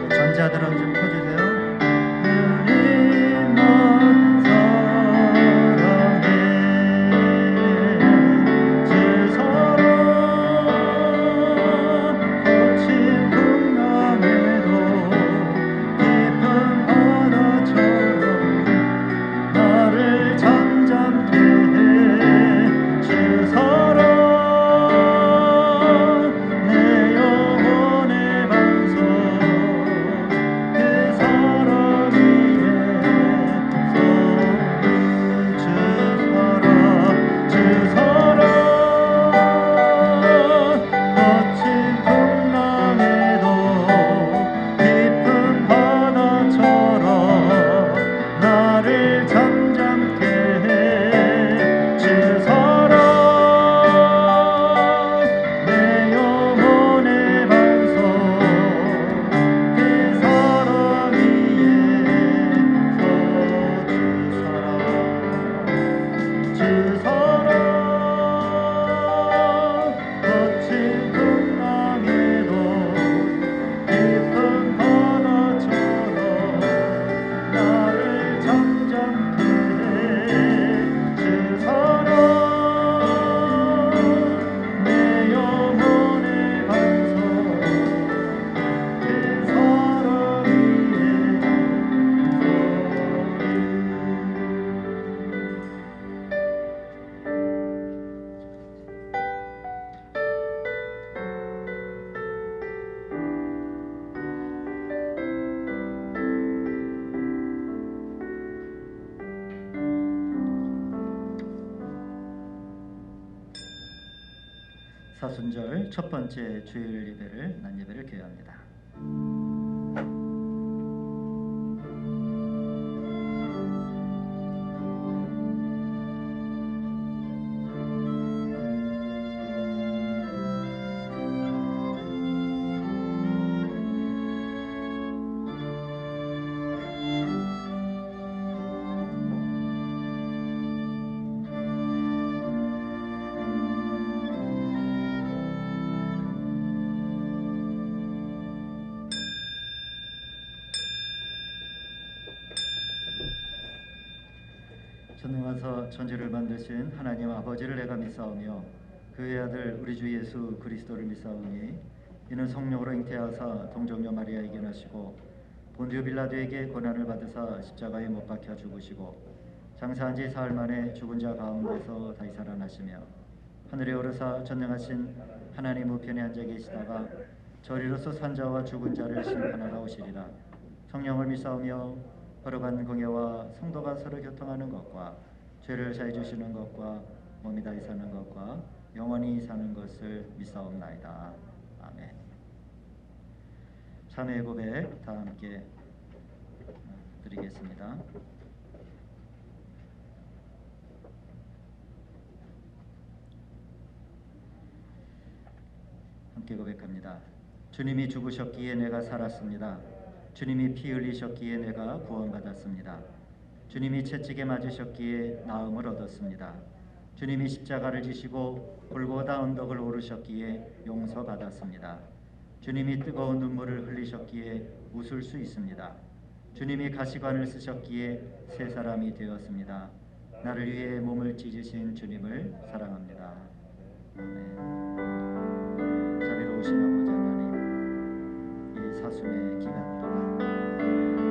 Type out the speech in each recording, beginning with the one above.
전자드럼 좀 켜주세요. 사순절 첫 번째 주일 예배를 난예배를 교회합니다. 전능하사 천지를 만드신 하나님 아버지를 내가 믿사오며 그의 아들 우리 주 예수 그리스도를 믿사오니 이는 성령으로 잉태하사 동정녀 마리아에게 나시고 본디오 빌라도에게 고난을 받으사 십자가에 못 박혀 죽으시고 장사한 지 사흘 만에 죽은 자 가운데서 다시 살아나시며 하늘에 오르사 전능하신 하나님 우편에 앉아 계시다가 저리로서 산 자와 죽은 자를 심판하러 오시리라. 성령을 믿사오며 거룩한 공예와 성도가 서로 교통하는 것과 죄를 사해 주시는 것과 몸이 다시 사는 것과 영원히 사는 것을 믿사옵나이다. 아멘. 참회의 고백 다 함께 드리겠습니다. 함께 고백합니다. 주님이 죽으셨기에 내가 살았습니다. 주님이 피 흘리셨기에 내가 구원받았습니다. 주님이 채찍에 맞으셨기에 나음을 얻었습니다. 주님이 십자가를 지시고 골고다 언덕을 오르셨기에 용서받았습니다. 주님이 뜨거운 눈물을 흘리셨기에 웃을 수 있습니다. 주님이 가시관을 쓰셨기에 새 사람이 되었습니다. 나를 위해 몸을 찢으신 주님을 사랑합니다. 아멘. 자비로우신 아버지 하나님, 이 사순의 기간 동안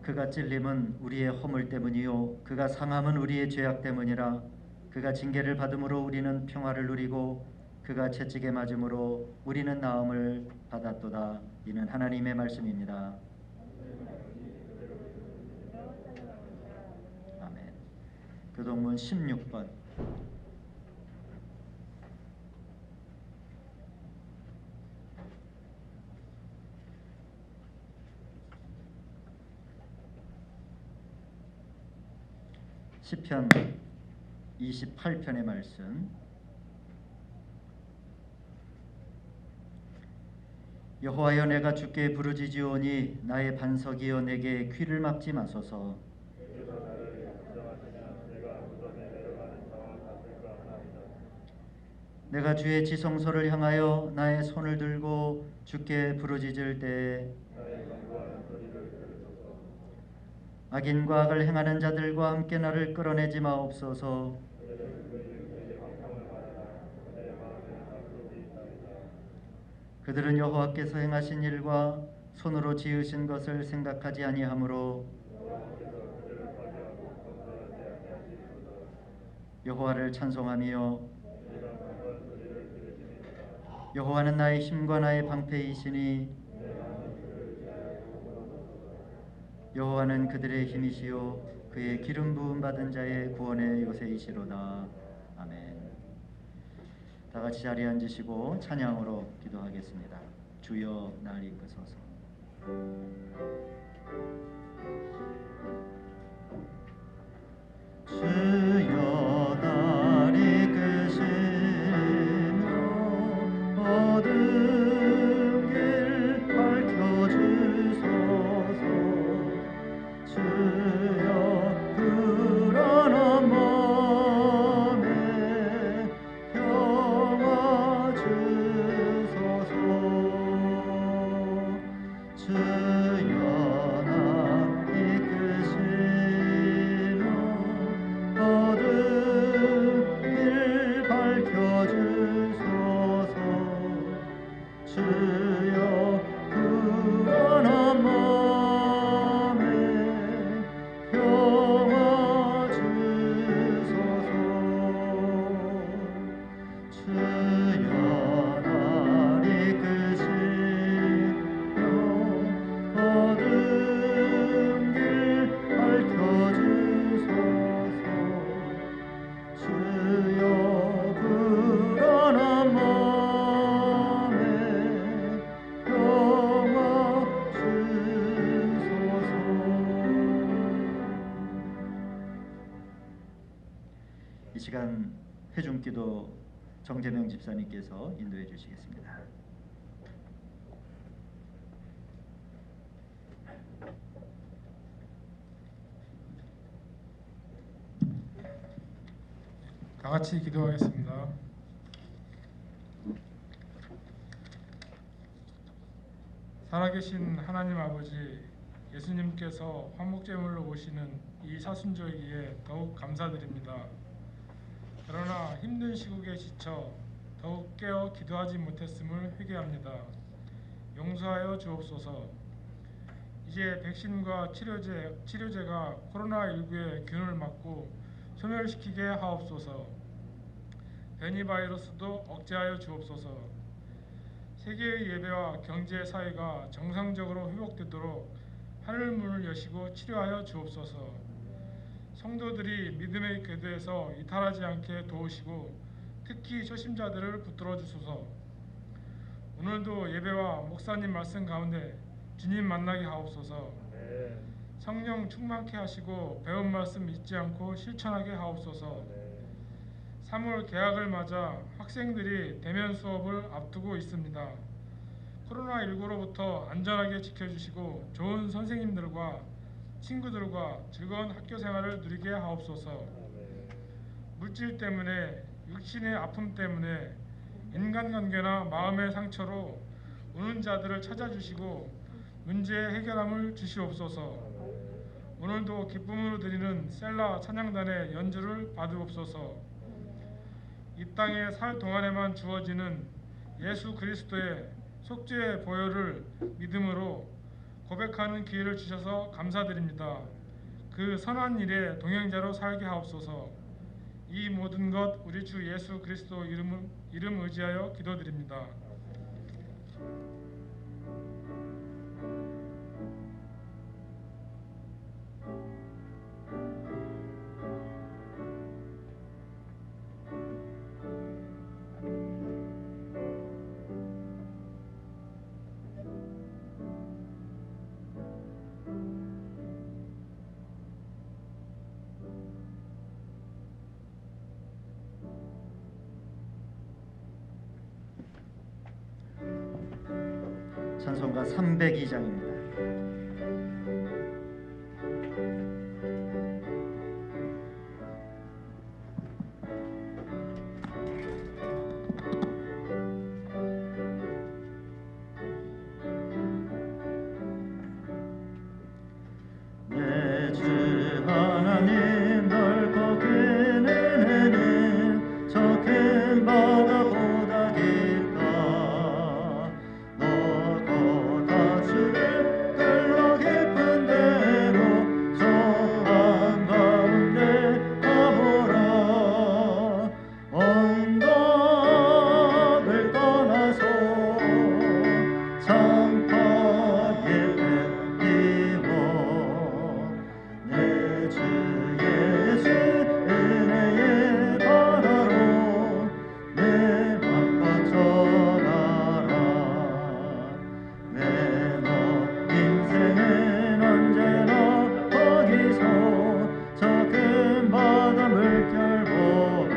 그가 찔림은 우리의 허물 때문이요 그가 상함은 우리의 죄악 때문이라. 그가 징계를 받음으로 우리는 평화를 누리고 그가 채찍에 맞음으로 우리는 나음을 받았도다. 이는 하나님의 말씀입니다. 아멘. 교동문 16번. 시편 28편의 말씀. 여호와여 내가 주께 부르짖으오니 나의 반석이여 내게 귀를 막지 마소서. 내가 주의 지성소를 향하여 나의 손을 들고 주께 부르짖을 때에 악인과 악을 행하는 자들과 함께 나를 끌어내지 마옵소서. 그들은 여호와께서 행하신 일과 손으로 지으신 것을 생각하지 아니하므로 여호와를 찬송하며 여호와는 나의 힘과 나의 방패이시니 여호와는 그들의 힘이시요 그의 기름 부음 받은 자의 구원의 요새이시로다. 아멘. 다 같이 자리에 앉으시고 찬양으로 기도하겠습니다. 주여 날 이끄소서. 주여 날 이끄시며 어두운 길 밝혀주소서. 주여 불안한 마음에 평화 주소서. 주여 날 이끄시며 어두운 길 밝혀주소서. 주여 불안한 마음에 평화 주소서. 주여 날 이끄시며 어두운 길 밝혀주소서. 주여 불안한 마음에 평화 주소서. 이 시간 회중기도 정재명 집사님께서 인도해 주시겠습니다. 다 같이 기도하겠습니다. 살아계신 하나님 아버지, 예수님께서 화목제물로 오시는 이 사순절기에 더욱 감사드립니다. 그러나 힘든 시국에 지쳐 더욱 깨어 기도하지 못했음을 회개합니다. 용서하여 주옵소서. 이제 백신과 치료제가 코로나19의 균을 막고 소멸시키게 하옵소서. 변이 바이러스도 억제하여 주옵소서. 세계의 예배와 경제 사회가 정상적으로 회복되도록 하늘문을 여시고 치료하여 주옵소서. 성도들이 믿음의 궤도에서 이탈하지 않게 도우시고 특히 초심자들을 붙들어 주소서. 오늘도 예배와 목사님 말씀 가운데 주님 만나게 하옵소서. 성령 충만케 하시고 배운 말씀 잊지 않고 실천하게 하옵소서. 3월 개학을 맞아 학생들이 대면 수업을 앞두고 있습니다. 코로나19로부터 안전하게 지켜주시고 좋은 선생님들과 친구들과 즐거운 학교 생활을 누리게 하옵소서. 물질 때문에 육신의 아픔 때문에 인간관계나 마음의 상처로 우는 자들을 찾아주시고 문제 해결함을 주시옵소서. 오늘도 기쁨으로 드리는 셀라 찬양단의 연주를 받으옵소서. 이 땅에 살 동안에만 주어지는 예수 그리스도의 속죄의 보혈을 믿음으로 고백하는 기회를 주셔서 감사드립니다. 그 선한 일에 동행자로 살게 하옵소서. 이 모든 것 우리 주 예수 그리스도 이름 의지하여 기도드립니다. 찬송가 302장입니다. 내 주 하나님 넓고 큰 은혜는 저 큰 바다보다 깊다. 넓고 다스를 끌러 깊은 데로 저 한가운데 가보라. 언덕을 떠나서 창파에 뱉기워 내 주 예수 은혜의 바다로 내 맘 뻗쳐가라. 내 너 인생은 언제나 거기서 저 큰 바다 물결 보고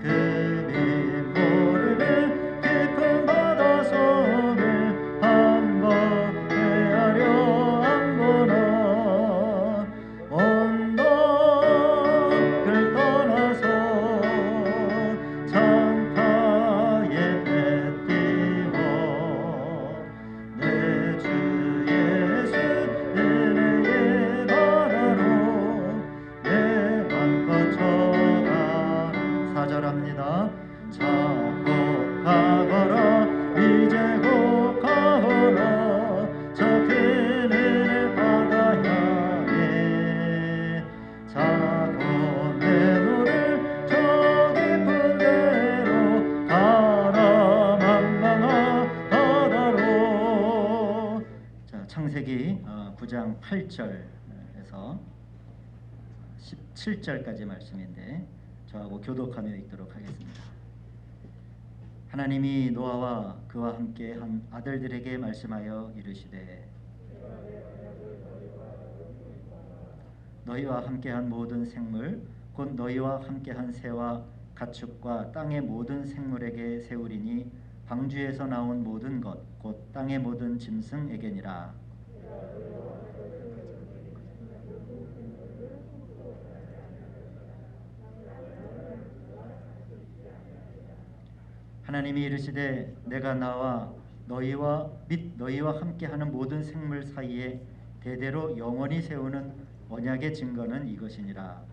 그 모르는 깊은 바다 속을 한번 헤아려 안 보나. 언덕을 떠나서 창파에 뱉기워 내 주 예수 은혜의 바다로 내 맘 뻗쳐가. 4절합니다. 자고 가거라 이제 곧 가거라 저 큰 은혜 바다 향해. 자고 내 노를 저 깊은 데로 가라 만방한 바다로. 자, 창세기 9장 8절에서 17절까지 말씀인데 저하고 교독하며 읽도록 하겠습니다. 하나님이 노아와 그와 함께 한 아들들에게 말씀하여 이르시되 너희와 함께한 모든 생물 곧 너희와 함께한 새와 가축과 땅의 모든 생물에게 세우리니 방주에서 나온 모든 것 곧 땅의 모든 짐승에게니라. 하나님이 이르시되 내가 나와 너희와 및 너희와 함께하는 모든 생물 사이에 대대로 영원히 세우는 언약의 증거는 이것이니라.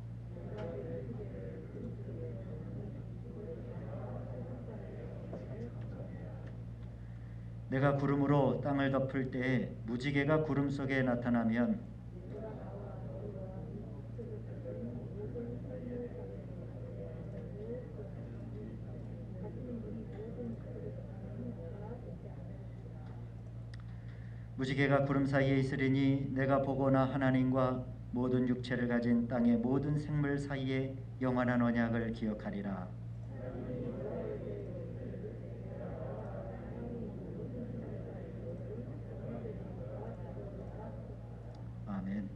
내가 구름으로 땅을 덮을 때에 무지개가 구름 속에 나타나면 무지개가 구름 사이에 있으리니 내가 보거나 하나님과 모든 육체를 가진 땅의 모든 생물 사이에 영원한 언약을 기억하리라. 아멘.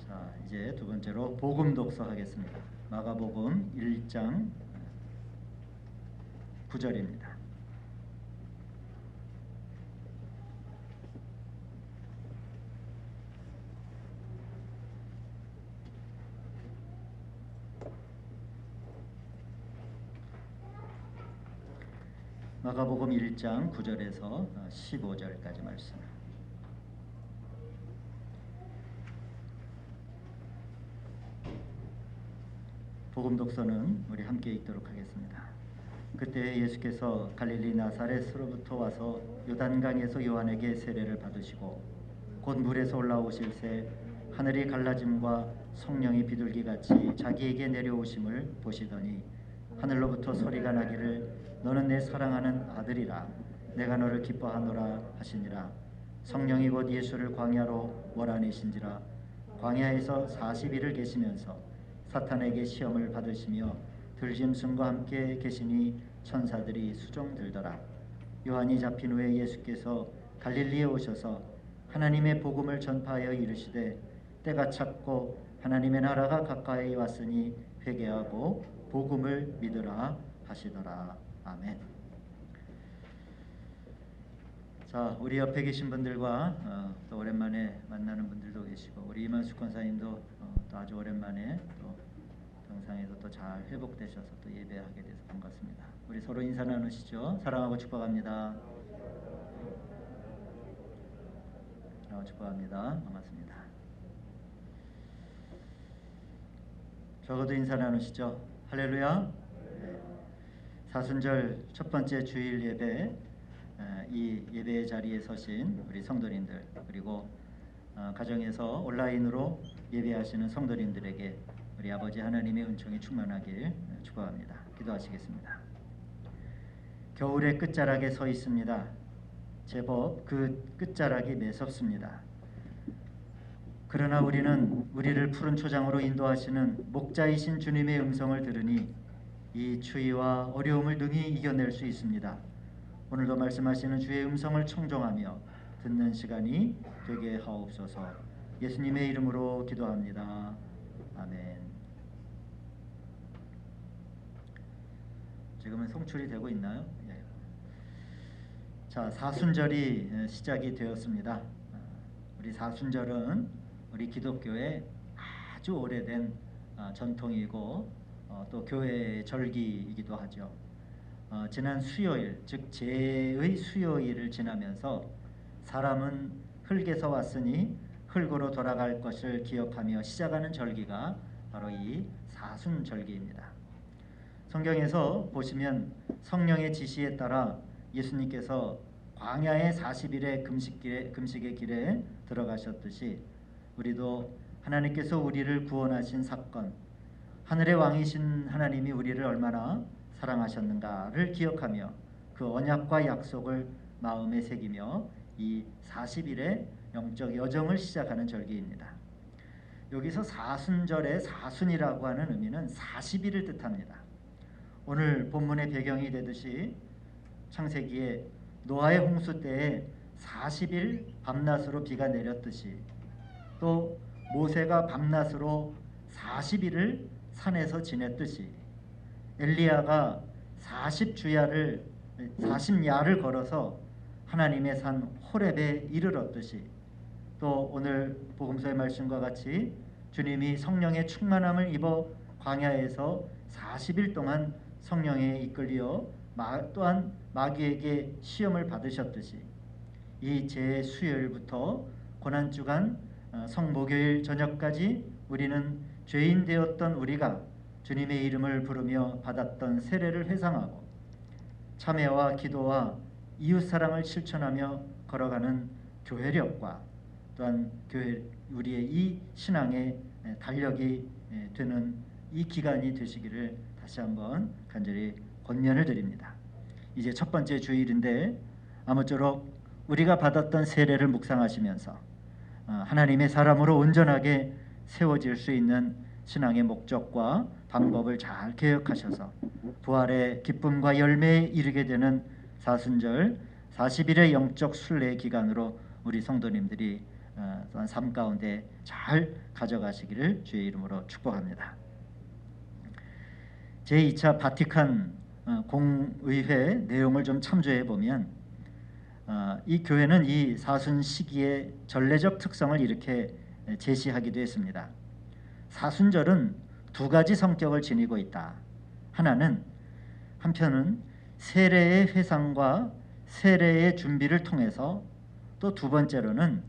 자, 이제 두 번째로 복음 독서 하겠습니다. 마가복음 1장 9절입니다. 마가복음 1장 9절에서 15절까지 말씀. 복음 독서는 우리 함께 읽도록 하겠습니다. 그때 예수께서 갈릴리 나사렛으로부터 와서 요단강에서 요한에게 세례를 받으시고 곧 물에서 올라오실새 하늘이 갈라짐과 성령이 비둘기같이 자기에게 내려오심을 보시더니 하늘로부터 소리가 나기를 너는 내 사랑하는 아들이라 내가 너를 기뻐하노라 하시니라. 성령이 곧 예수를 광야로 몰아내신지라. 광야에서 40일을 계시면서 사탄에게 시험을 받으시며 들짐승과 함께 계시니 천사들이 수종들더라. 요한이 잡힌 후에 예수께서 갈릴리에 오셔서 하나님의 복음을 전파하여 이르시되 때가 찼고 하나님의 나라가 가까이 왔으니 회개하고 복음을 믿으라 하시더라. 아멘. 자, 우리 옆에 계신 분들과 또 오랜만에 만나는 분들도 계시고 우리 이만수 권사님도 또 아주 오랜만에 또 영상에서 또 잘 회복되셔서 또 예배하게 돼서 반갑습니다. 우리 서로 인사 나누시죠. 사랑하고 축복합니다. 사랑하고 축복합니다. 반갑습니다. 적어도 인사 나누시죠. 할렐루야. 네. 사순절 첫 번째 주일 예배, 이 예배의 자리에 서신 우리 성도님들, 그리고 가정에서 온라인으로 예배하시는 성도님들에게 우리 아버지 하나님의 은총이 충만하길 축복합니다. 기도하시겠습니다. 겨울의 끝자락에 서 있습니다. 제법 그 끝자락이 매섭습니다. 그러나 우리는 우리를 푸른 초장으로 인도하시는 목자이신 주님의 음성을 들으니 이 추위와 어려움을 능히 이겨낼 수 있습니다. 오늘도 말씀하시는 주의 음성을 청종하며 듣는 시간이 되게 하옵소서. 예수님의 이름으로 기도합니다. 아멘. 지금은 송출이 되고 있나요? 네. 자, 사순절이 시작이 되었습니다. 우리 사순절은 우리 기독교의 아주 오래된 전통이고 또 교회의 절기이기도 하죠. 지난 수요일, 즉 제의 수요일을 지나면서 사람은 흙에서 왔으니 흙으로 돌아갈 것을 기억하며 시작하는 절기가 바로 이 사순절기입니다. 성경에서 보시면 성령의 지시에 따라 예수님께서 광야의 40일의 금식의 길에 들어가셨듯이 우리도 하나님께서 우리를 구원하신 사건, 하늘의 왕이신 하나님이 우리를 얼마나 사랑하셨는가를 기억하며 그 언약과 약속을 마음에 새기며 이 40일의 영적 여정을 시작하는 절기입니다. 여기서 사순절의 사순이라고 하는 의미는 40일을 뜻합니다. 오늘 본문의 배경이 되듯이 창세기에 노아의 홍수 때에 40일 밤낮으로 비가 내렸듯이 또 모세가 밤낮으로 40일을 산에서 지냈듯이 엘리야가 40야를 걸어서 하나님의 산 호렙에 이르렀듯이 또 오늘 복음서의 말씀과 같이 주님이 성령의 충만함을 입어 광야에서 40일 동안 성령에 이끌려 또한 마귀에게 시험을 받으셨듯이 이 제 수요일부터 고난주간 성목요일 저녁까지 우리는 죄인 되었던 우리가 주님의 이름을 부르며 받았던 세례를 회상하고 참회와 기도와 이웃사랑을 실천하며 걸어가는 교회력과 또한 우리의 이 신앙의 달력이 되는 이 기간이 되시기를 다시 한번 간절히 권면을 드립니다. 이제 첫 번째 주일인데 아무쪼록 우리가 받았던 세례를 묵상하시면서 하나님의 사람으로 온전하게 세워질 수 있는 신앙의 목적과 방법을 잘 계획하셔서 부활의 기쁨과 열매에 이르게 되는 사순절 40일의 영적 순례의 기간으로 우리 성도님들이 또한 삶 가운데 잘 가져가시기를 주의 이름으로 축복합니다. 제2차 바티칸 공의회 내용을 좀 참조해 보면 이 교회는 이 사순 시기의 전례적 특성을 이렇게 제시하기도 했습니다. 사순절은 두 가지 성격을 지니고 있다. 한편은 세례의 회상과 세례의 준비를 통해서 또 두 번째로는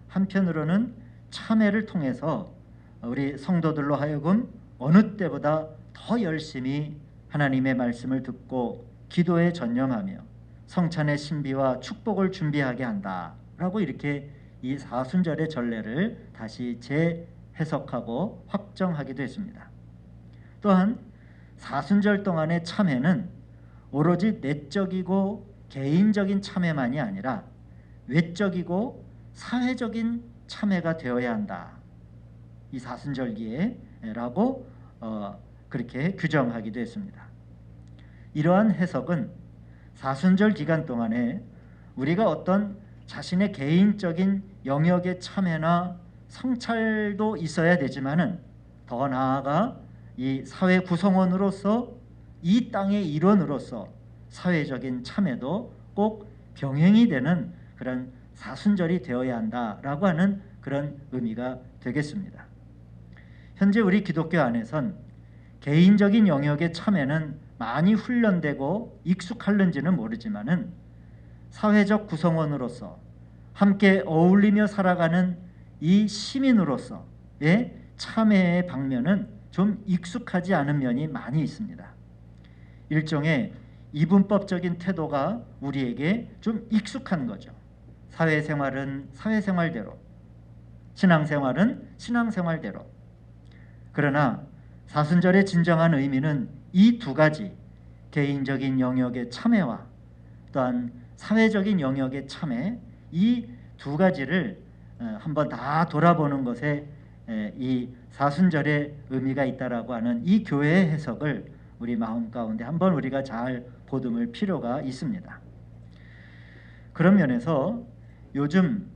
한편으로는 참회를 통해서 우리 성도들로 하여금 어느 때보다 더 열심히 하나님의 말씀을 듣고 기도에 전념하며 성찬의 신비와 축복을 준비하게 한다라고 이렇게 이 사순절의 전례를 다시 재해석하고 확정하기도 했습니다. 또한 사순절 동안의 참회는 오로지 내적이고 개인적인 참회만이 아니라 외적이고 사회적인 참회가 되어야 한다. 이 사순절기에라고 그렇게 규정하기도 했습니다. 이러한 해석은 사순절 기간 동안에 우리가 어떤 자신의 개인적인 영역의 참회나 성찰도 있어야 되지만은 더 나아가 이 사회 구성원으로서 이 땅의 일원으로서 사회적인 참회도 꼭 병행이 되는 그런 사순절이 되어야 한다라고 하는 그런 의미가 되겠습니다. 현재 우리 기독교 안에선 개인적인 영역의 참회는 많이 훈련되고 익숙할는지는 모르지만은 사회적 구성원으로서 함께 어울리며 살아가는 이 시민으로서의 참회의 방면은 좀 익숙하지 않은 면이 많이 있습니다. 일종의 이분법적인 태도가 우리에게 좀 익숙한 거죠. 사회생활은 사회생활대로, 신앙생활은 신앙생활대로. 그러나 사순절의 진정한 의미는 이 두 가지, 개인적인 영역의 참회와 또한 사회적인 영역의 참회, 이 두 가지를 한번 다 돌아보는 것에 이 사순절의 의미가 있다라고 하는 이 교회의 해석을 우리 마음 가운데 한번 우리가 잘 보듬을 필요가 있습니다. 그런 면에서 요즘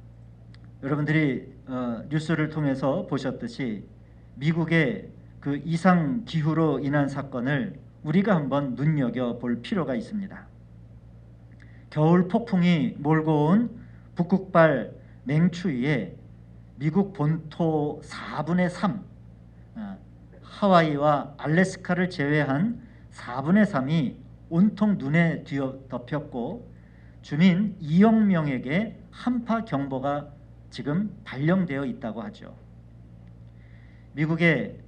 여러분들이 뉴스를 통해서 보셨듯이 미국의 그 이상 기후로 인한 사건을 우리가 한번 눈여겨볼 필요가 있습니다. 겨울 폭풍이 몰고 온 북극발 맹추위에 미국 본토 4분의 3, 하와이와 알래스카를 제외한 4분의 3이 온통 눈에 뒤덮였고 주민 2억 명에게 한파 경보가 지금 발령되어 있다고 하죠. 미국의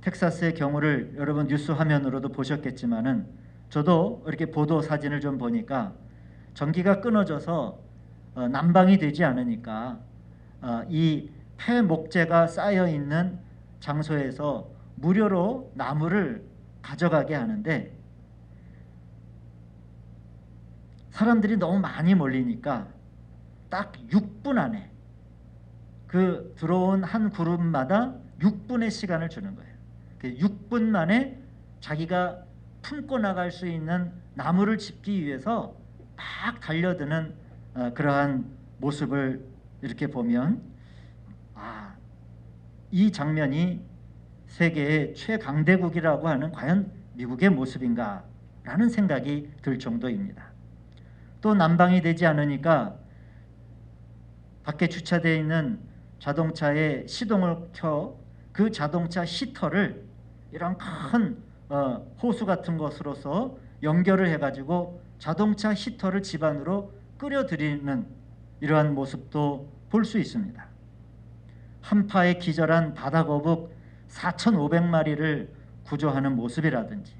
텍사스의 경우를 여러분 뉴스 화면으로도 보셨겠지만은 저도 이렇게 보도 사진을 좀 보니까 전기가 끊어져서 난방이 되지 않으니까 이 폐목재가 쌓여 있는 장소에서 무료로 나무를 가져가게 하는데 사람들이 너무 많이 몰리니까 딱 6분 안에 그 들어온 한 그룹마다 6분의 시간을 주는 거예요. 6분 만에 자기가 품고 나갈 수 있는 나무를 짚기 위해서 막 달려드는 그러한 모습을 이렇게 보면 이 장면이 세계의 최강대국이라고 하는 과연 미국의 모습인가 라는 생각이 들 정도입니다. 또 난방이 되지 않으니까 밖에 주차되어 있는 자동차에 시동을 켜 그 자동차 히터를 이런 큰 호수 같은 것으로서 연결을 해가지고 자동차 히터를 집 안으로 끓여들이는 이러한 모습도 볼 수 있습니다. 한파에 기절한 바다거북 4,500마리를 구조하는 모습이라든지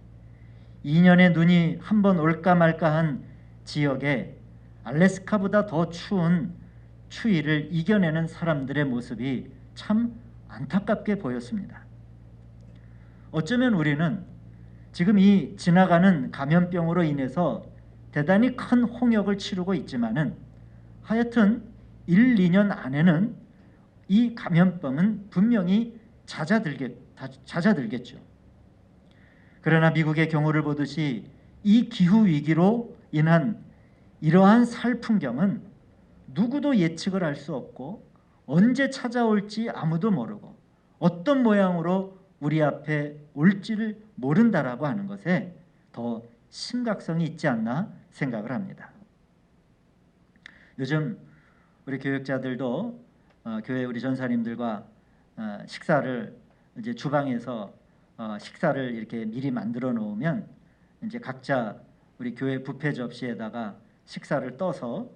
2년의 눈이 한번 올까 말까한 지역에 알래스카보다 더 추운 추위를 이겨내는 사람들의 모습이 참 안타깝게 보였습니다. 어쩌면 우리는 지금 이 지나가는 감염병으로 인해서 대단히 큰 홍역을 치르고 있지만은 하여튼 1, 2년 안에는 이 감염병은 분명히 잦아들겠죠. 그러나 미국의 경우를 보듯이 이 기후 위기로 인한 이러한 살 풍경은 누구도 예측을 할 수 없고 언제 찾아올지 아무도 모르고 어떤 모양으로 우리 앞에 올지를 모른다라고 하는 것에 더 심각성이 있지 않나 생각을 합니다. 요즘 우리 교역자들도 교회 우리 전사님들과 식사를 이제 주방에서 식사를 이렇게 미리 만들어 놓으면 이제 각자 우리 교회 뷔페 접시에다가 식사를 떠서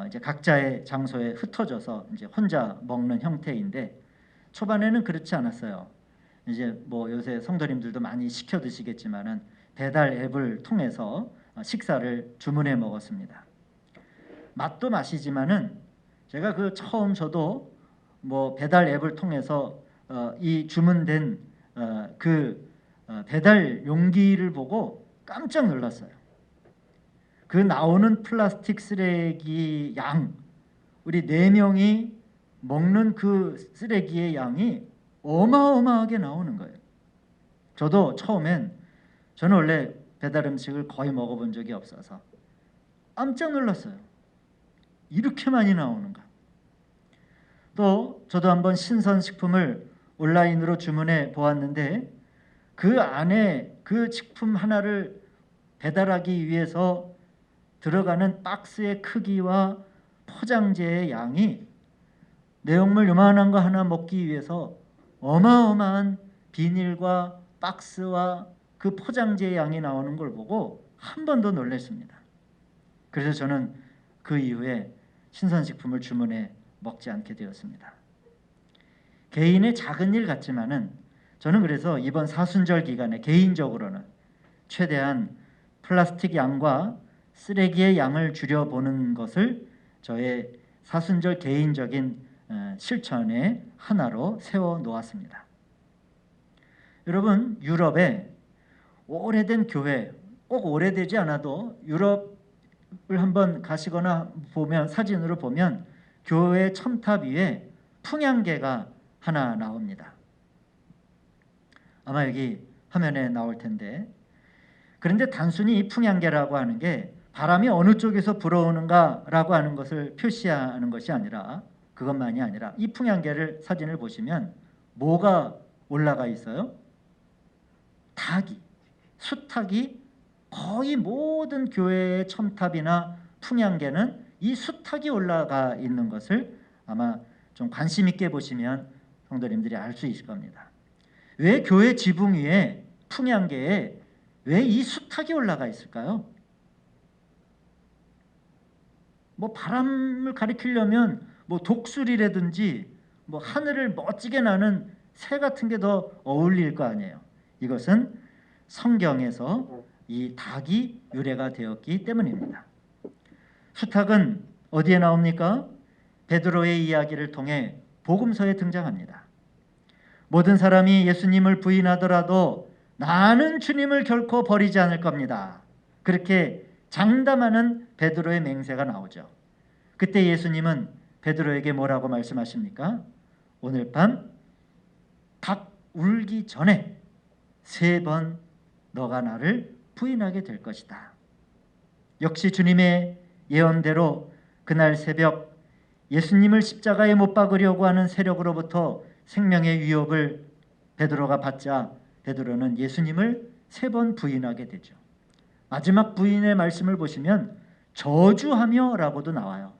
이제 각자의 장소에 흩어져서 이제 혼자 먹는 형태인데 초반에는 그렇지 않았어요. 이제 뭐 요새 성도님들도 많이 시켜 드시겠지만은 배달 앱을 통해서 식사를 주문해 먹었습니다. 맛도 맛이지만은 제가 그 처음 저도 뭐 배달 앱을 통해서 이 주문된 배달 용기를 보고 깜짝 놀랐어요. 그 나오는 플라스틱 쓰레기 양, 우리 4명이 먹는 그 쓰레기의 양이 어마어마하게 나오는 거예요. 저도 처음엔, 저는 원래 배달 음식을 거의 먹어본 적이 없어서 깜짝 놀랐어요. 이렇게 많이 나오는가. 또 저도 한번 신선식품을 온라인으로 주문해 보았는데 그 안에 그 식품 하나를 배달하기 위해서 들어가는 박스의 크기와 포장재의 양이 내용물 요만한 거 하나 먹기 위해서 어마어마한 비닐과 박스와 그 포장재의 양이 나오는 걸 보고 한 번 더 놀랐습니다. 그래서 저는 그 이후에 신선식품을 주문해 먹지 않게 되었습니다. 개인의 작은 일 같지만은 저는 그래서 이번 사순절 기간에 개인적으로는 최대한 플라스틱 양과 쓰레기의 양을 줄여보는 것을 저의 사순절 개인적인 실천의 하나로 세워 놓았습니다. 여러분, 유럽에 오래된 교회, 꼭 오래되지 않아도 유럽을 한번 가시거나 보면, 사진으로 보면 교회 첨탑 위에 풍향계가 하나 나옵니다. 아마 여기 화면에 나올 텐데, 그런데 단순히 이 풍향계라고 하는 게 바람이 어느 쪽에서 불어오는가라고 하는 것을 표시하는 것이 아니라, 그것만이 아니라 이 풍향계를 사진을 보시면 뭐가 올라가 있어요? 닭이, 수탉이, 거의 모든 교회의 첨탑이나 풍향계는 이 수탉이 올라가 있는 것을 아마 좀 관심 있게 보시면 성도님들이 알 수 있을 겁니다. 왜 교회 지붕 위에 풍향계에 왜 이 수탉이 올라가 있을까요? 뭐 바람을 가리키려면 뭐 독수리라든지 뭐 하늘을 멋지게 나는 새 같은 게 더 어울릴 거 아니에요. 이것은 성경에서 이 닭이 유래가 되었기 때문입니다. 수탉은 어디에 나옵니까? 베드로의 이야기를 통해 복음서에 등장합니다. 모든 사람이 예수님을 부인하더라도 나는 주님을 결코 버리지 않을 겁니다. 그렇게 장담하는 베드로의 맹세가 나오죠. 그때 예수님은 베드로에게 뭐라고 말씀하십니까? 오늘 밤 닭 울기 전에 3번 너가 나를 부인하게 될 것이다. 역시 주님의 예언대로 그날 새벽 예수님을 십자가에 못 박으려고 하는 세력으로부터 생명의 위협을 베드로가 받자 베드로는 예수님을 3번 부인하게 되죠. 마지막 부인의 말씀을 보시면 저주하며 라고도 나와요.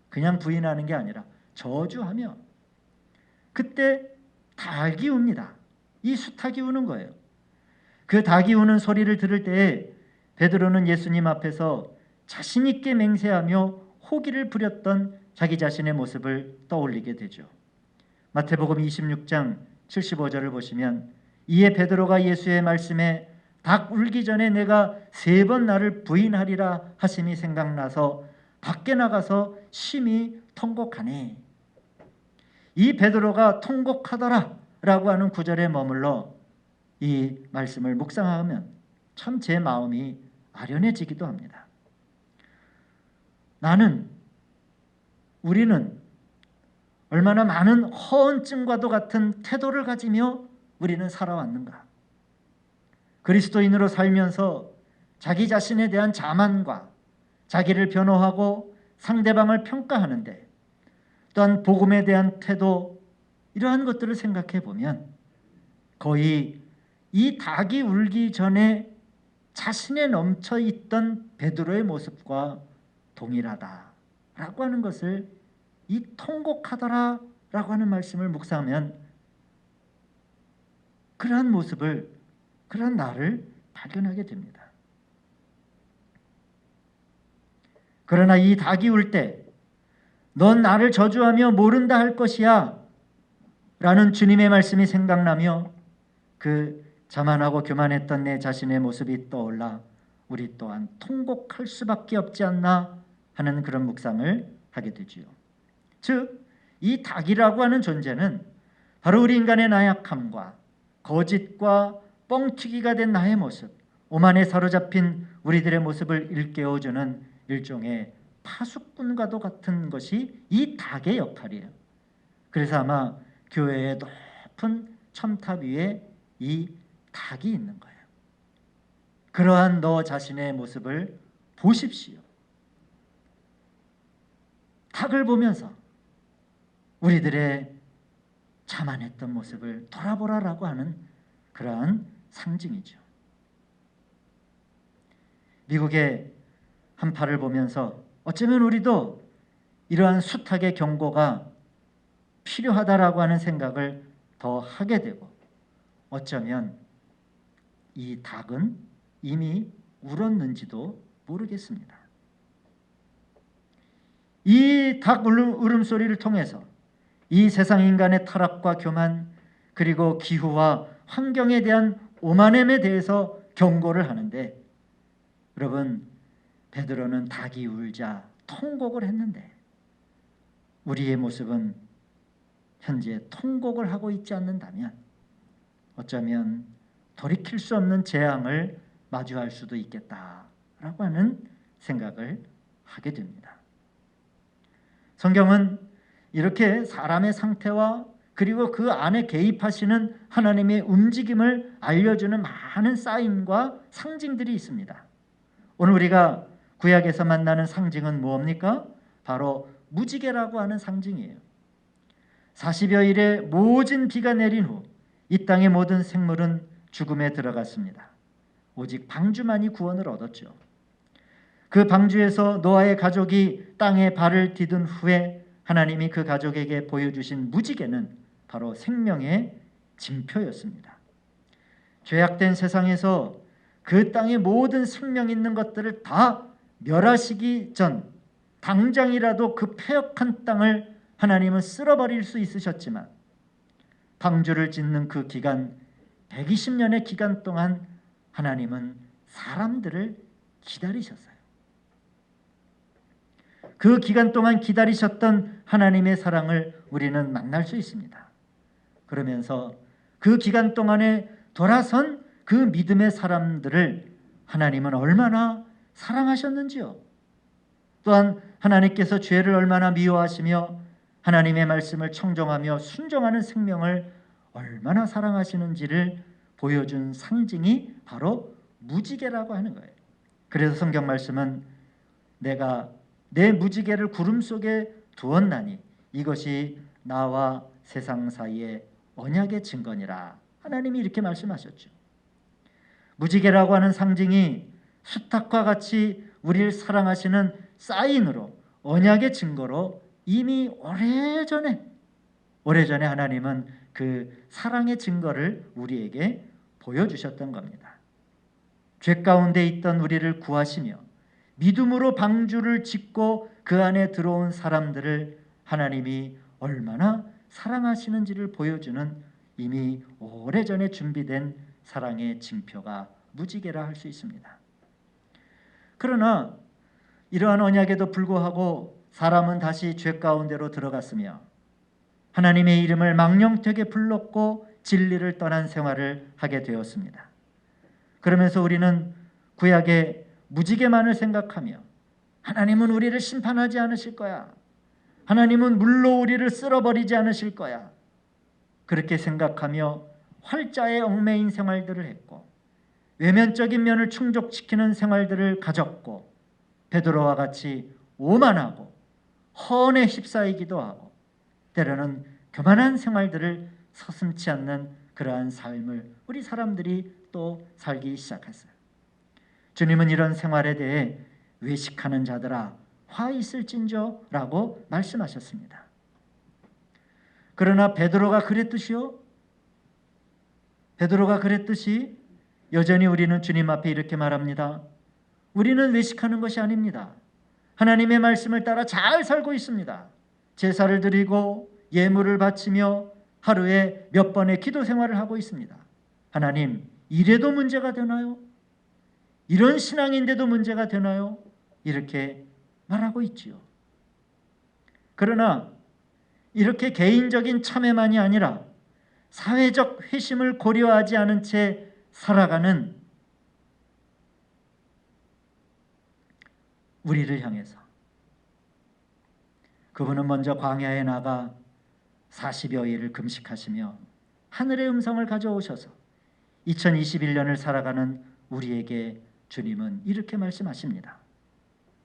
그냥 부인하는 게 아니라 저주하며. 그때 닭이 웁니다. 이 수탉이 우는 거예요. 그 닭이 우는 소리를 들을 때에 베드로는 예수님 앞에서 자신 있게 맹세하며 호기를 부렸던 자기 자신의 모습을 떠올리게 되죠. 마태복음 26장 75절을 보시면 이에 베드로가 예수의 말씀에 닭 울기 전에 내가 3번 나를 부인하리라 하심이 생각나서 밖에 나가서 심히 통곡하네. 이 베드로가 통곡하더라 라고 하는 구절에 머물러 이 말씀을 묵상하면 참 제 마음이 아련해지기도 합니다. 우리는 얼마나 많은 허언증과도 같은 태도를 가지며 우리는 살아왔는가. 그리스도인으로 살면서 자기 자신에 대한 자만과 자기를 변호하고 상대방을 평가하는데 또한 복음에 대한 태도, 이러한 것들을 생각해 보면 거의 이 닭이 울기 전에 자신에 넘쳐있던 베드로의 모습과 동일하다라고 하는 것을, 이 통곡하더라라고 하는 말씀을 묵상하면 그러한 모습을, 그러한 나를 발견하게 됩니다. 그러나 이 닭이 울 때 넌 나를 저주하며 모른다 할 것이야 라는 주님의 말씀이 생각나며 그 자만하고 교만했던 내 자신의 모습이 떠올라 우리 또한 통곡할 수밖에 없지 않나 하는 그런 묵상을 하게 되지요. 즉, 이 닭이라고 하는 존재는 바로 우리 인간의 나약함과 거짓과 뻥튀기가 된 나의 모습, 오만에 사로잡힌 우리들의 모습을 일깨워주는 일종의 파수꾼과도 같은 것이 이 닭의 역할이에요. 그래서 아마 교회의 높은 첨탑 위에 이 닭이 있는 거예요. 그러한 너 자신의 모습을 보십시오. 닭을 보면서 우리들의 자만했던 모습을 돌아보라라고 하는 그러한 상징이죠. 미국의 한파를 보면서 어쩌면 우리도 이러한 숱하게 경고가 필요하다라고 하는 생각을 더 하게 되고, 어쩌면 이 닭은 이미 울었는지도 모르겠습니다. 이 닭 울음소리를 통해서 이 세상 인간의 타락과 교만, 그리고 기후와 환경에 대한 오만함에 대해서 경고를 하는데, 여러분, 베드로는 닭이 울자 통곡을 했는데 우리의 모습은 현재 통곡을 하고 있지 않는다면 어쩌면 돌이킬 수 없는 재앙을 마주할 수도 있겠다라고 하는 생각을 하게 됩니다. 성경은 이렇게 사람의 상태와 그리고 그 안에 개입하시는 하나님의 움직임을 알려주는 많은 사인과 상징들이 있습니다. 오늘 우리가 구약에서 만나는 상징은 뭡니까? 바로 무지개라고 하는 상징이에요. 40여일의 모진 비가 내린 후 이 땅의 모든 생물은 죽음에 들어갔습니다. 오직 방주만이 구원을 얻었죠. 그 방주에서 노아의 가족이 땅에 발을 디딘 후에 하나님이 그 가족에게 보여주신 무지개는 바로 생명의 징표였습니다. 죄악된 세상에서 그 땅의 모든 생명 있는 것들을 다 멸하시기 전 당장이라도 그 패역한 땅을 하나님은 쓸어버릴 수 있으셨지만 방주를 짓는 그 기간 120년의 기간 동안 하나님은 사람들을 기다리셨어요. 그 기간 동안 기다리셨던 하나님의 사랑을 우리는 만날 수 있습니다. 그러면서 그 기간 동안에 돌아선 그 믿음의 사람들을 하나님은 얼마나 사랑하셨는지요. 또한 하나님께서 죄를 얼마나 미워하시며 하나님의 말씀을 청종하며 순종하는 생명을 얼마나 사랑하시는지를 보여준 상징이 바로 무지개라고 하는 거예요. 그래서 성경 말씀은 내가 내 무지개를 구름 속에 두었나니 이것이 나와 세상 사이의 언약의 증거니라. 하나님이 이렇게 말씀하셨죠. 무지개라고 하는 상징이 수탉과 같이 우리를 사랑하시는 사인으로, 언약의 증거로 이미 오래전에 하나님은 그 사랑의 증거를 우리에게 보여주셨던 겁니다. 죄 가운데 있던 우리를 구하시며 믿음으로 방주를 짓고 그 안에 들어온 사람들을 하나님이 얼마나 사랑하시는지를 보여주는 이미 오래전에 준비된 사랑의 징표가 무지개라 할 수 있습니다. 그러나 이러한 언약에도 불구하고 사람은 다시 죄 가운데로 들어갔으며 하나님의 이름을 망령되게 불렀고 진리를 떠난 생활을 하게 되었습니다. 그러면서 우리는 구약의 무지개만을 생각하며 하나님은 우리를 심판하지 않으실 거야. 하나님은 물로 우리를 쓸어버리지 않으실 거야. 그렇게 생각하며 활자에 얽매인 생활들을 했고 외면적인 면을 충족시키는 생활들을 가졌고 베드로와 같이 오만하고 헌에 휩싸이기도 하고 때로는 교만한 생활들을 서슴지 않는 그러한 삶을 우리 사람들이 또 살기 시작했어요. 주님은 이런 생활에 대해 외식하는 자들아 화 있을진저 라고 말씀하셨습니다. 그러나 베드로가 그랬듯이 여전히 우리는 주님 앞에 이렇게 말합니다. 우리는 외식하는 것이 아닙니다. 하나님의 말씀을 따라 잘 살고 있습니다. 제사를 드리고 예물을 바치며 하루에 몇 번의 기도 생활을 하고 있습니다. 하나님, 이래도 문제가 되나요? 이런 신앙인데도 문제가 되나요? 이렇게 말하고 있지요. 그러나 이렇게 개인적인 참회만이 아니라 사회적 회심을 고려하지 않은 채 살아가는 우리를 향해서 그분은 먼저 광야에 나가 40여일을 금식하시며 하늘의 음성을 가져오셔서 2021년을 살아가는 우리에게 주님은 이렇게 말씀하십니다.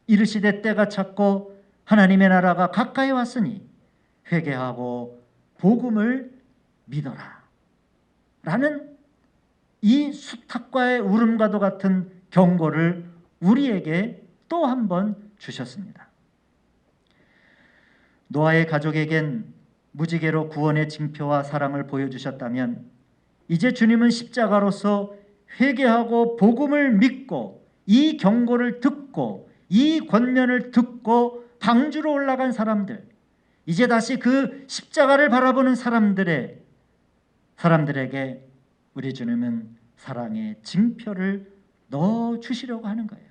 이르시되 때가 찼고 하나님의 나라가 가까이 왔으니 회개하고 복음을 믿어라 라는 이 수탉과의 울음과도 같은 경고를 우리에게 또 한 번 주셨습니다. 노아의 가족에겐 무지개로 구원의 징표와 사랑을 보여주셨다면 이제 주님은 십자가로서 회개하고 복음을 믿고 이 경고를 듣고 이 권면을 듣고 방주로 올라간 사람들, 이제 다시 그 십자가를 바라보는 사람들에게 우리 주님은 사랑의 징표를 넣어주시려고 하는 거예요.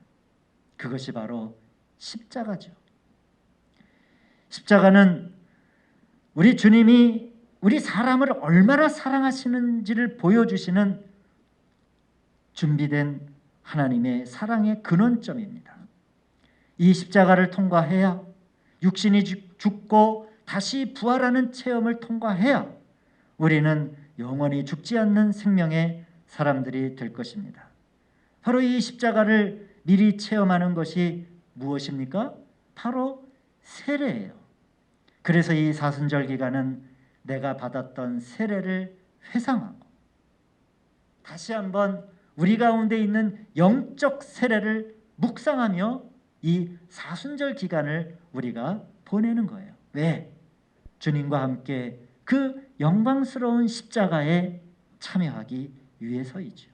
그것이 바로 십자가죠. 십자가는 우리 주님이 우리 사람을 얼마나 사랑하시는지를 보여주시는 준비된 하나님의 사랑의 근원점입니다. 이 십자가를 통과해야 육신이 죽고 다시 부활하는 체험을 통과해야 우리는 영원히 죽지 않는 생명의 사람들이 될 것입니다. 바로 이 십자가를 미리 체험하는 것이 무엇입니까? 바로 세례예요. 그래서 이 사순절 기간은 내가 받았던 세례를 회상하고 다시 한번 우리 가운데 있는 영적 세례를 묵상하며 이 사순절 기간을 우리가 보내는 거예요. 왜? 주님과 함께 그 영광스러운 십자가에 참여하기 위해서이죠.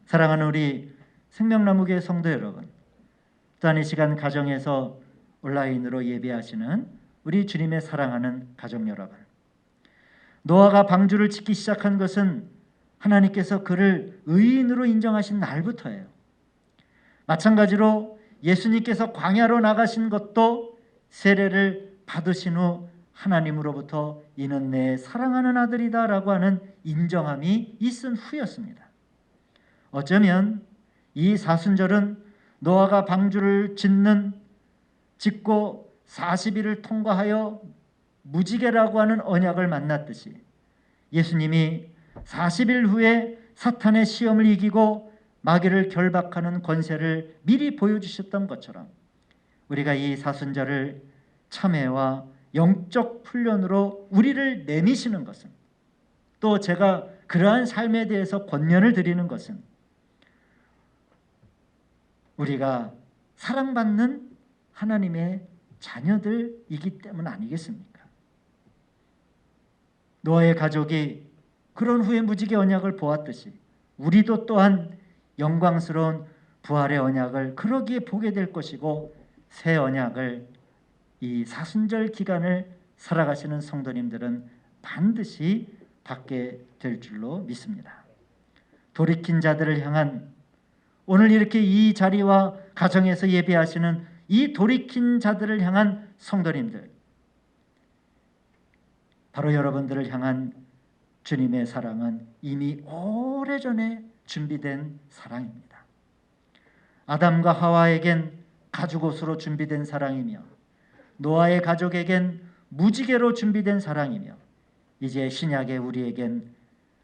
사랑하는 우리 생명나무교회 성도 여러분, 또한 이 시간 가정에서 온라인으로 예배하시는 우리 주님의 사랑하는 가족 여러분, 노아가 방주를 짓기 시작한 것은 하나님께서 그를 의인으로 인정하신 날부터예요. 마찬가지로 예수님께서 광야로 나가신 것도 세례를 받으신 후 하나님으로부터 이는 내 사랑하는 아들이다 라고 하는 인정함이 있은 후였습니다. 어쩌면 이 사순절은 노아가 방주를 짓고 40일을 통과하여 무지개라고 하는 언약을 만났듯이 예수님이 40일 후에 사탄의 시험을 이기고 마귀를 결박하는 권세를 미리 보여주셨던 것처럼 우리가 이 사순절을 참회와 영적 훈련으로 우리를 내미시는 것은, 또 제가 그러한 삶에 대해서 권면을 드리는 것은 우리가 사랑받는 하나님의 자녀들이기 때문 아니겠습니까? 노아의 가족이 그런 후에 무지개 언약을 보았듯이 우리도 또한 영광스러운 부활의 언약을 그러기에 보게 될 것이고, 새 언약을 이 사순절 기간을 살아가시는 성도님들은 반드시 받게 될 줄로 믿습니다. 돌이킨 자들을 향한, 오늘 이렇게 이 자리와 가정에서 예배하시는 이 돌이킨 자들을 향한 성도님들, 바로 여러분들을 향한 주님의 사랑은 이미 오래전에 준비된 사랑입니다. 아담과 하와에겐 가죽옷으로 준비된 사랑이며 노아의 가족에겐 무지개로 준비된 사랑이며 이제 신약의 우리에겐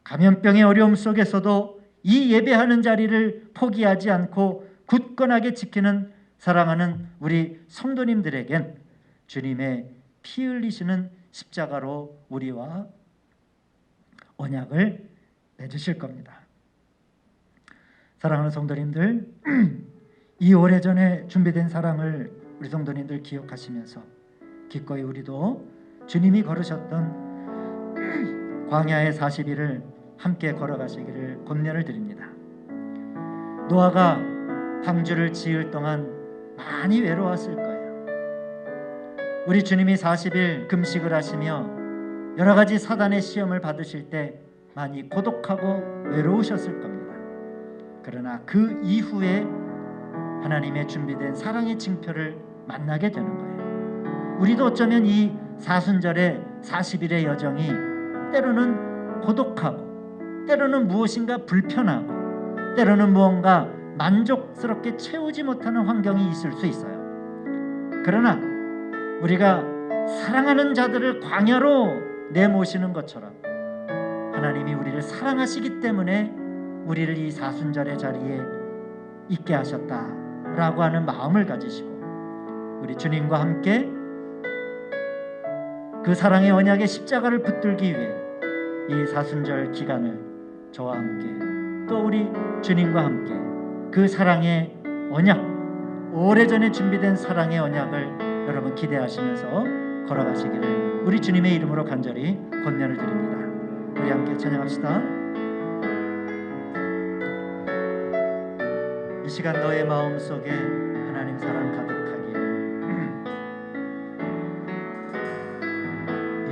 감염병의 어려움 속에서도 이 예배하는 자리를 포기하지 않고 굳건하게 지키는 사랑하는 우리 성도님들에겐 주님의 피 흘리시는 십자가로 우리와 언약을 맺으실 겁니다. 사랑하는 성도님들, 이 오래전에 준비된 사랑을 우리 성도님들 기억하시면서 기꺼이 우리도 주님이 걸으셨던 광야의 40일을 함께 걸어가시기를 권면을 드립니다. 노아가 방주를 지을 동안 많이 외로웠을 거예요. 우리 주님이 40일 금식을 하시며 여러 가지 사단의 시험을 받으실 때 많이 고독하고 외로우셨을 겁니다. 그러나 그 이후에 하나님의 준비된 사랑의 징표를 만나게 되는 거예요. 우리도 어쩌면 이 사순절의 40일의 여정이 때로는 고독하고, 때로는 무엇인가 불편하고, 때로는 무언가 만족스럽게 채우지 못하는 환경이 있을 수 있어요. 그러나 우리가 사랑하는 자들을 광야로 내모시는 것처럼 하나님이 우리를 사랑하시기 때문에 우리를 이 사순절의 자리에 있게 하셨다라고 하는 마음을 가지시고, 우리 주님과 함께 그 사랑의 언약의 십자가를 붙들기 위해 이 사순절 기간을 저와 함께, 또 우리 주님과 함께 그 사랑의 언약, 오래전에 준비된 사랑의 언약을 여러분 기대하시면서 걸어가시기를 우리 주님의 이름으로 간절히 권면을 드립니다. 우리 함께 찬양합시다. 이 시간 너의 마음속에 하나님 사랑 가득하기를,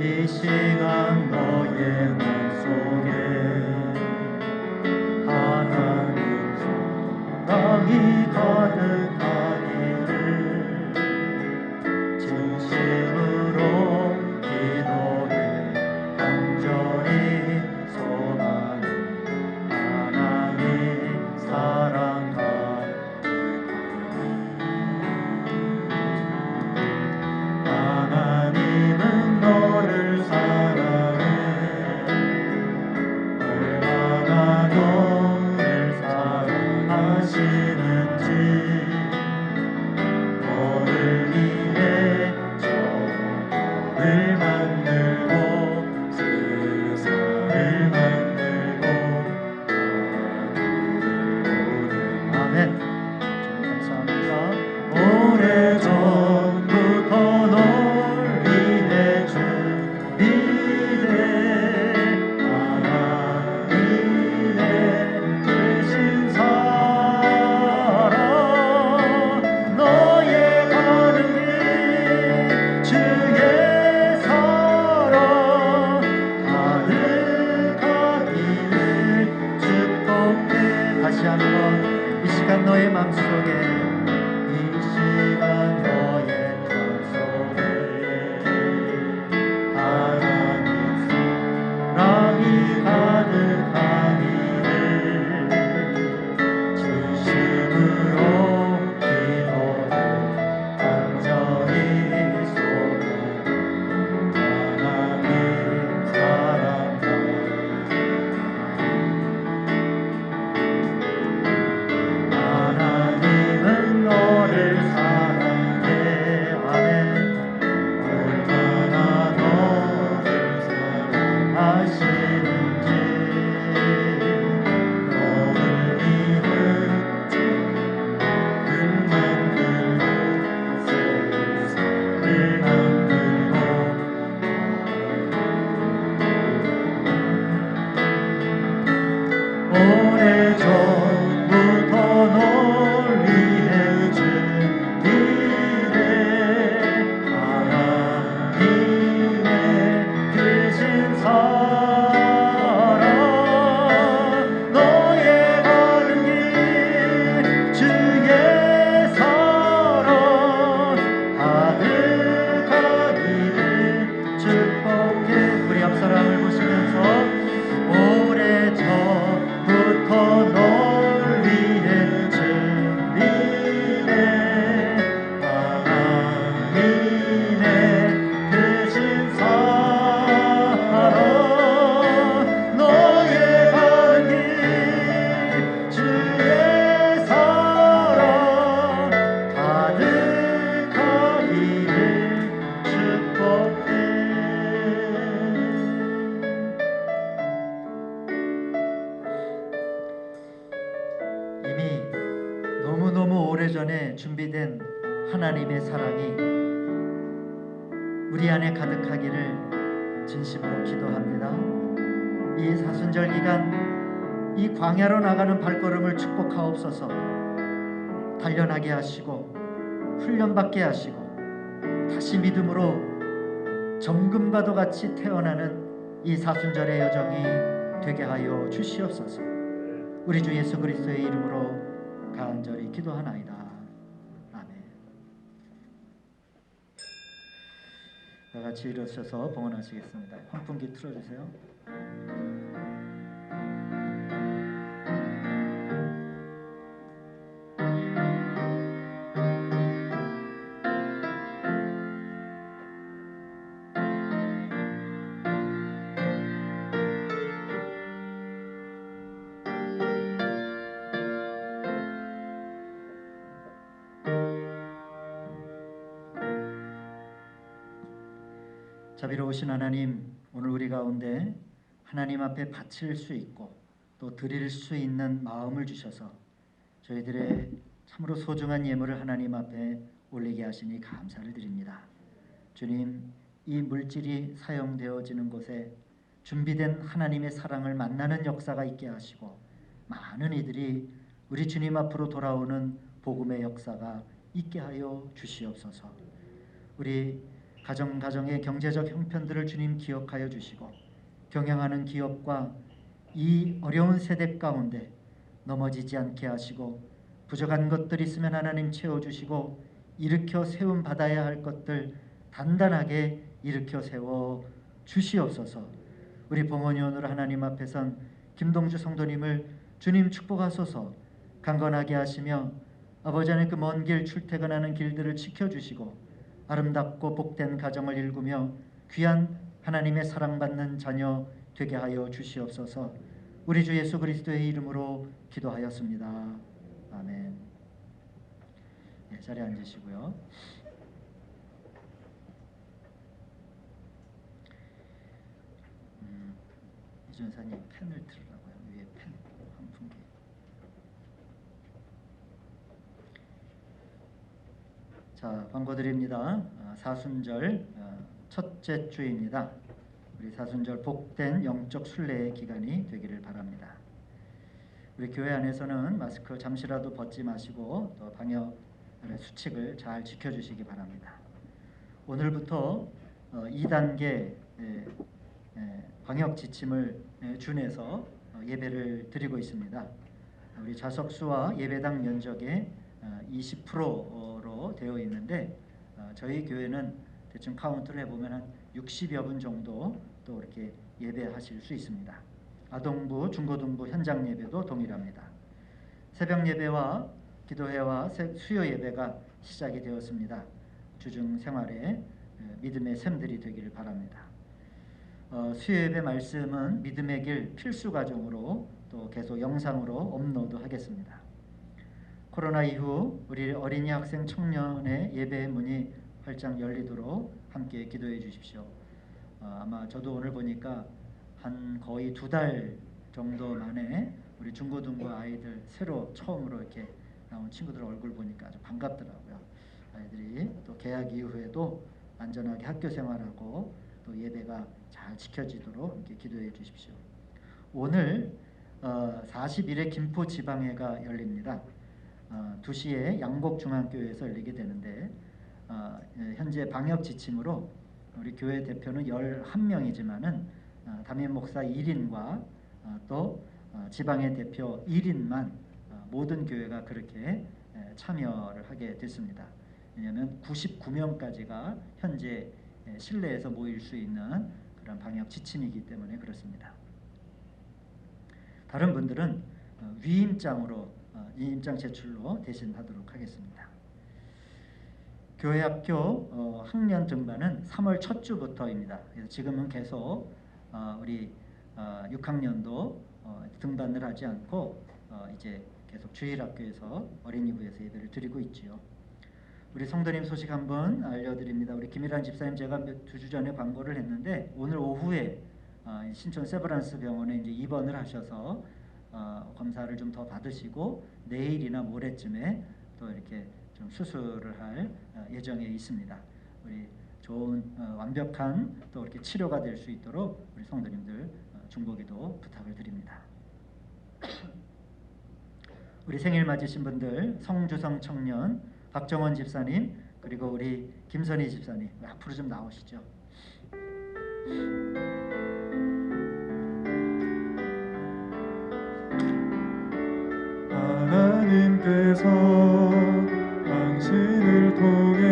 이 시간 너의 마음속에 하나님 사랑이 가득하기를 진심으로 기도해 간절히 소망하는 하나님 사랑 가득하기를. 하나님은 너를 사랑해 얼마나 너를 사랑하시는지, 너를 위해 저를 만들고 세상을 만들고 나를 아멘. 감사합니다. 오래전부터 널 위해 준비된 하나님의 크신 사랑, 너의 가는 길 주의 사랑 가득하기를 축복해. 다시 한번 이 시간 너의 마음속에, 이 시간 너의 마음속에 하나님 사랑이 가득하기를 진심으로 기도해 간절히 소망하는 하나님 사랑 하나님은 너를 사랑해. 아멘. 얼마나 너를 사랑하시는지, 너를 위해 저를 만들고 세상을 만들고 오래전부터 널 위해 준비된 하나님의 크신 사랑, 너의 가는 길 주의 사랑 가득하기를 축복해. 우리 앞사람을 보시면서 오래전부터 널 위해 준비된 하나님의 크신 사랑, 너의 가는 길 주의 사랑 가득하기를 축복해. 이미 너무너무 오래전에 준비된 하나님의 사랑이 우리 안에 가득하기를 진심으로 기도합니다. 이 사순절 기간 이 광야로 나가는 발걸음을 축복하옵소서. 단련하게 하시고 훈련받게 하시고 다시 믿음으로 정금과도 같이 태어나는 이 사순절의 여정이 되게 하여 주시옵소서. 우리 주 예수 그리스도의 이름으로 간절히 기도하나이다. 아멘. 다 같이 일어서서 봉헌하시겠습니다. 환풍기 틀어주세요. 자비로우신 하나님, 오늘 우리 가운데 하나님 앞에 바칠 수 있고 또 드릴 수 있는 마음을 주셔서 저희들의 참으로 소중한 예물을 하나님 앞에 올리게 하시니 감사를 드립니다. 주님, 이 물질이 사용되어지는 곳에 준비된 하나님의 사랑을 만나는 역사가 있게 하시고 많은 이들이 우리 주님 앞으로 돌아오는 복음의 역사가 있게 하여 주시옵소서. 우리 가정의 경제적 형편들을 주님 기억하여 주시고 경영하는 기업과 이 어려운 세대 가운데 넘어지지 않게 하시고 부족한 것들 있으면 하나님 채워주시고 일으켜 세움 받아야 할 것들 단단하게 일으켜 세워 주시옵소서. 우리 봉헌위원으로 하나님 앞에선 김동주 성도님을 주님 축복하소서. 강건하게 하시며 아버지 하나님 그 먼 길 출퇴근하는 길들을 지켜주시고 아름답고 복된 가정을 일구며 귀한 하나님의 사랑받는 자녀 되게 하여 주시옵소서. 우리 주 예수 그리스도의 이름으로 기도하였습니다. 아멘. 네, 자리에 앉으시고요. 이전사님 펜을 틀으라고요. 위에 펜, 환풍기. 자, 광고드립니다. 사순절 첫째 주입니다. 우리 사순절 복된 영적 순례의 기간이 되기를 바랍니다. 우리 교회 안에서는 마스크 잠시라도 벗지 마시고 또 방역 수칙을 잘 지켜주시기 바랍니다. 오늘부터 2단계 방역 지침을 준해서 예배를 드리고 있습니다. 우리 좌석수와 예배당 면적의 20%로 되어 있는데 저희 교회는 대충 카운트를 해보면 한 60여 분 정도 또 이렇게 예배하실 수 있습니다. 아동부, 중고등부 현장 예배도 동일합니다. 새벽 예배와 기도회와 수요 예배가 시작이 되었습니다. 주중 생활에 믿음의 샘들이 되기를 바랍니다. 수요 예배 말씀은 믿음의 길 필수 과정으로 또 계속 영상으로 업로드하겠습니다. 코로나 이후 우리 어린이 학생 청년의 예배의 문이 활짝 열리도록 함께 기도해 주십시오. 아마 저도 오늘 보니까 한 거의 2달 정도 만에 우리 중고등부 아이들 새로 처음으로 이렇게 나온 친구들 얼굴 보니까 아주 반갑더라고요. 아이들이 또 개학 이후에도 안전하게 학교 생활하고 또 예배가 잘 지켜지도록 이렇게 기도해 주십시오. 오늘 40일에 김포 지방회가 열립니다. 2시에 양복중앙교회에서 열리게 되는데 현재 방역 지침으로 우리 교회 대표는 11명이지만은 담임 목사 1인과 또 지방의 대표 1인만 모든 교회가 그렇게 참여를 하게 됐습니다. 왜냐하면 99명까지가 현재 실내에서 모일 수 있는 그런 방역 지침이기 때문에 그렇습니다. 다른 분들은 위임장으로 위임장 제출로 대신하도록 하겠습니다. 교회 학교 학년 등반은 3월 첫 주부터입니다. 그래서 지금은 계속 우리 6학년도 등반을 하지 않고 이제 계속 주일학교에서 어린이부에서 예배를 드리고 있지요. 우리 성도님 소식 한번 알려드립니다. 우리 김일환 집사님 제가 2주 전에 광고를 했는데 오늘 오후에 신촌 세브란스 병원에 이제 입원을 하셔서 검사를 좀 더 받으시고 내일이나 모레쯤에 또 이렇게 좀 수술을 할 예정에 있습니다. 우리 좋은 완벽한 또 이렇게 치료가 될 수 있도록 우리 성도님들 중보기도 부탁을 드립니다. 우리 생일 맞으신 분들 성주성 청년 박정원 집사님 그리고 우리 김선희 집사님 앞으로 좀 나오시죠. 하셔서 당신을 통해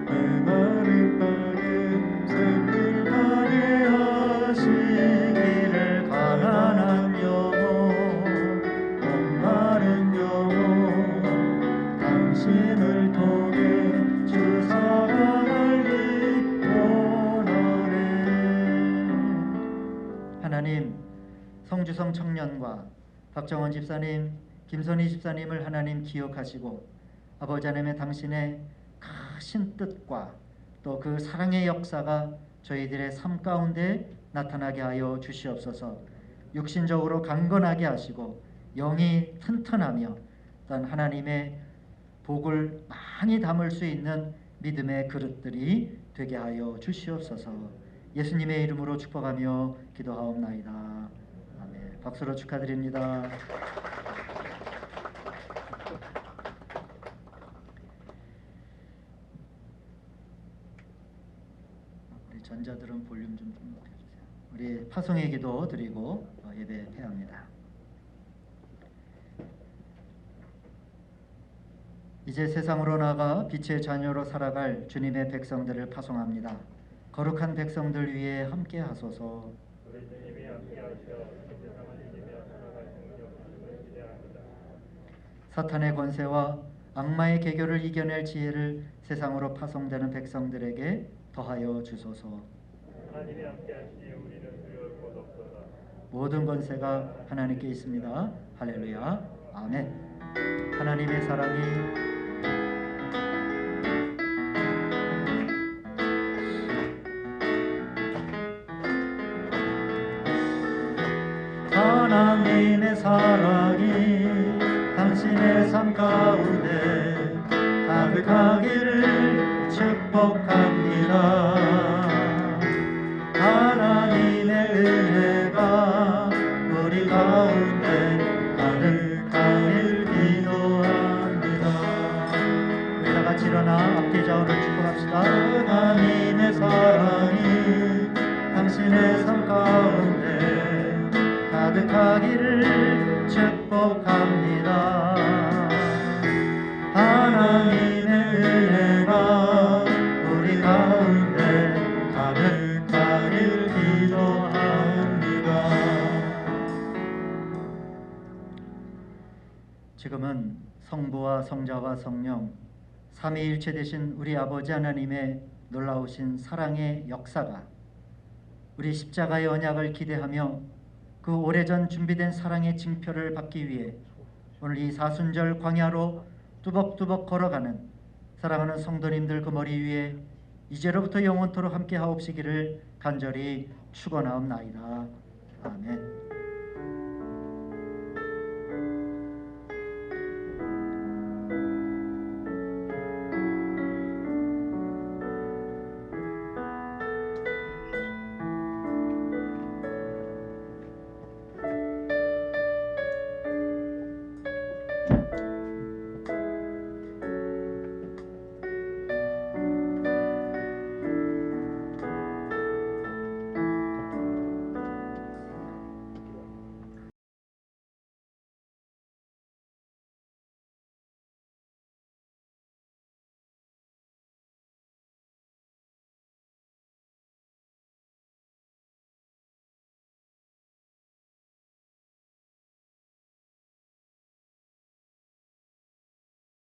메마른 땅에 샘물 나게 하시기를 가난한 영혼 목마른 영혼 당신을 통해 주 사랑을 원하네. 하나님, 성주성 청년과 박정원 집사님, 김선희 집사님을 하나님 기억하시고 아버지 하나님의 당신의 크신 뜻과 또 그 사랑의 역사가 저희들의 삶 가운데 나타나게 하여 주시옵소서. 육신적으로 강건하게 하시고 영이 튼튼하며 또한 하나님의 복을 많이 담을 수 있는 믿음의 그릇들이 되게 하여 주시옵소서. 예수님의 이름으로 축복하며 기도하옵나이다. 아멘. 박수로 축하드립니다. 우리 전자들은 볼륨 좀 높여주세요. 우리 파송의 기도 드리고 예배 패합니다. 이제 세상으로 나가 빛의 자녀로 살아갈 주님의 백성들을 파송합니다. 거룩한 백성들 위해 함께 하소서. 사탄의 권세와 악마의 계교를 이겨낼 지혜를 세상으로 파송되는 백성들에게 더하여 주소서. 하나님이 함께하시니 우리는 두려울 것 없도다. 모든 권세가 하나님께 있습니다. 할렐루야. 아멘. 하나님의 사랑이 하나님의 사랑이 당신의 삶 가운데 가득하기를 축복합니다. 하나님의 은혜가 우리 가운데 가득하길 기도합니다. 우리 다 같이 일어나 앞뒤 좌우를 축복합시다. 하나님의 사랑이 당신의 삶 가운데 가득하기를 축복합니다. 하나님의 은혜가 우리 가운데 가득하길 기도합니다. 지금은 성부와 성자와 성령 삼위일체 되신 우리 아버지 하나님의 놀라우신 사랑의 역사가 우리 십자가의 언약을 기대하며 그 오래전 준비된 사랑의 징표를 받기 위해 오늘 이 사순절 광야로 뚜벅뚜벅 걸어가는 사랑하는 성도님들 그 머리 위에 이제로부터 영원토록 함께 하옵시기를 간절히 축원하옵나이다. 아멘.